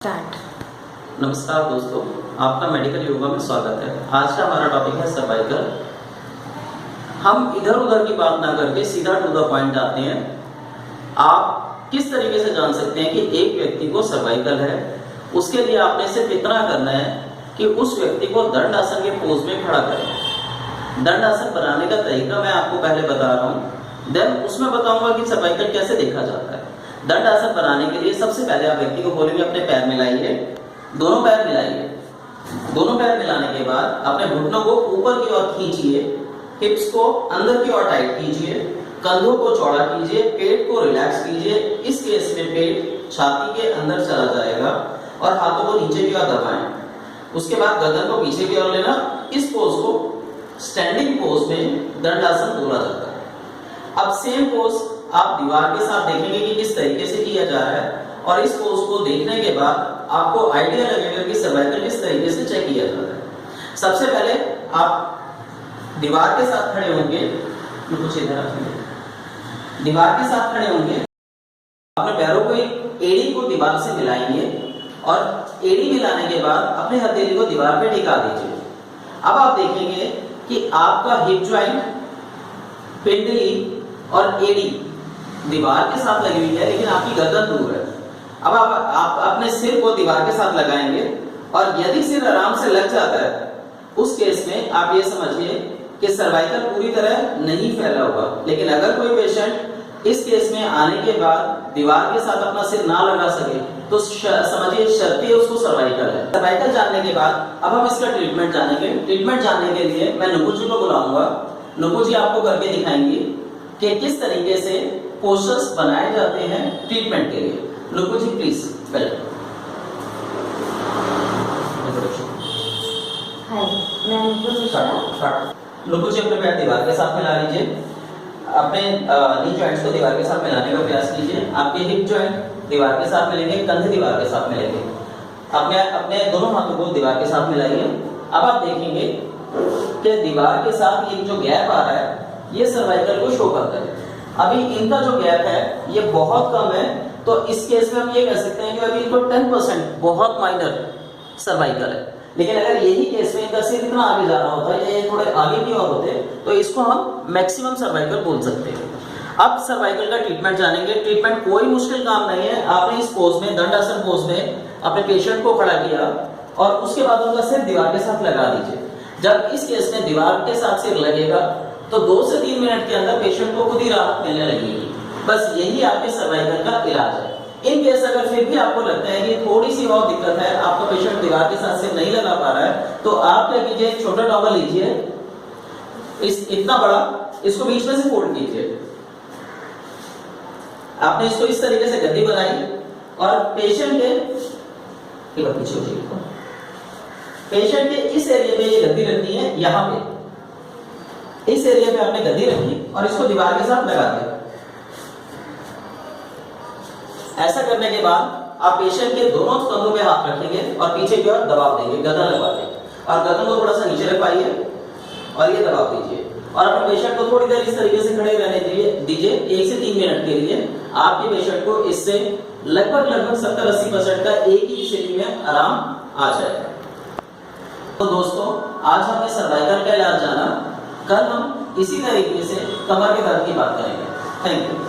Start. नमस्कार दोस्तों, आपका मेडिकल योगा में स्वागत है। आज का हमारा टॉपिक है सर्वाइकल। हम इधर उधर की बात ना करके सीधा टू द पॉइंट आते हैं। आप किस तरीके से जान सकते हैं कि एक व्यक्ति को सर्वाइकल है? उसके लिए आपने सिर्फ इतना करना है कि उस व्यक्ति को दंड आसन के पोज में खड़ा करें। दंड आसन बनाने का तरीका मैं आपको पहले बता रहा हूँ, देन उसमें बताऊंगा कि सर्वाइकल कैसे देखा जाता है। दंड आसन बनाने के लिए सबसे पहले आप व्यक्ति को बोलेंगे अपने पैर मिलाइए, दोनों पैर मिलाइए। दोनों पैर मिलाने के बाद अपने घुटनों को ऊपर की ओर खींचिए, हिप्स को अंदर की ओर टाइट कीजिए, कंधों को चौड़ा कीजिए, पेट को रिलैक्स कीजिए। इस केस में पेट छाती के अंदर चला जाएगा और हाथों को नीचे की ओर दबाएं। उसके बाद गर्दन को पीछे की ओर लेना। इस पोज को स्टैंडिंग पोज में दंड आसन बोला जाता है। अब सेम पोज आप दीवार के साथ देखेंगे कि किस तरीके से किया जा रहा है, और इस पोज को देखने के बाद आपको आइडिया लगेगा कि सर्वाइकल किस तरीके से चेक किया जाता है। सबसे पहले आप दीवार के साथ खड़े होंगे, कुछ इधर रखेंगे, दीवार के साथ खड़े होंगे। अपने पैरों को एड़ी को दीवार से मिलाएंगे और एड़ी मिलाने के बाद अपने हथेली को दीवार पे टिका दीजिए। अब आप देखेंगे कि आपका हिप ज्वाइंट, पिंडली और एड़ी दीवार के साथ लगी हुई है, लेकिन आपकी गर्दन दूर है। अब आप अपने सिर को दीवार के साथ लगाएंगे, और यदि सिर आराम से लग जाता है उस केस में आप ये समझिए कि सर्वाइकल पूरी तरह नहीं फैला होगा। लेकिन अगर कोई पेशेंट इस केस में आने के बाद दीवार के साथ अपना सिर ना लगा सके तो समझिए शर्ती उसको सर्वाइकल है। सर्वाइकल जानने के बाद अब हम इसका ट्रीटमेंट जानेंगे। ट्रीटमेंट जानने के लिए मैं नुपुर जी को बुलाऊंगा। नुपुर जी आपको करके दिखाएंगे कि किस तरीके से पोस्चर्स बनाए जाते हैं ट्रीटमेंट के लिए। नुपुर जी प्लीज वेलकम। हाय, मैं नुपुर मिश्रा। नुपुर जी अपने पैर दीवार के साथ मिला लीजिए, अपने नी जॉइंट्स को दीवार के साथ मिलाने का प्रयास कीजिए। आपके हिप जॉइंट दीवार के साथ मिलेंगे, कंधे दीवार के साथ मिलेंगे। अपने अपने दोनों हाथों को दीवार के साथ मिलाइए। अब आप देखेंगे कि दीवार के साथ ये जो गैप आ रहा है ये सर्वाइकल को शो करता है। अभी इनका जो गैप है ये बहुत कम है, तो इस केस में हम ये कह सकते हैं कि अभी इनको 10% बहुत माइनर सर्वाइकल है। लेकिन अगर यही केस में इनका सिर इतना आगे जा रहा होता है या ये थोड़े आगे की ओर होते तो इसको हम मैक्सिमम सर्वाइकल बोल सकते हैं। अब सर्वाइकल का ट्रीटमेंट जानेंगे। ट्रीटमेंट कोई मुश्किल काम नहीं है। आपने इस पोज में, दंड आसन पोज में अपने पेशेंट को खड़ा किया और उसके बाद उनका सिर दीवार के साथ लगा दीजिए। जब इस केस में दीवार के साथ सिर लगेगा तो 2 से 3 मिनट के अंदर पेशेंट को खुद ही राहत मिलने लगेगी। बस यही आपके सर्वाइकल का इलाज है। इन केस अगर फिर भी आपको लगता है कि थोड़ी सी और दिक्कत है, आपका पेशेंट दीवार के साथ सिर नहीं लगा पा रहा है, तो आप क्या कीजिए, एक छोटा टॉवल लीजिए, इस इतना बड़ा, इसको बीच में से फोल्ड कीजिए। आपने इसको इस तरीके से गद्दी बनाई और पेशेंट के पेशेंट के इस एरिया में ये गद्दी रखनी है, यहाँ पे इस एरिया में आपने गद्दी रखी और इसको दीवार के साथ लगा दिया। ऐसा करने के बाद आप पेशेंट के दोनों कंधों पे हाथ रखेंगे और पीछे की ओर दबाव देंगे, गर्दन लगवा देंगे और गर्दन को थोड़ा सा नीचे रख पाइए और ये दबाव दीजिए और अपने पेशेंट को थोड़ी देर इस तरीके से खड़े रहने दीजिए 1 से 3 मिनट के लिए। आपके पेशेंट को इससे लगभग 70-80% का एक ही स्थिति में आराम आ जाएगा। तो दोस्तों, आज हमने सर्वाइकल का इलाज जाना। कल हम इसी तरीके से कमर के दर्द की बात करेंगे। Thank you.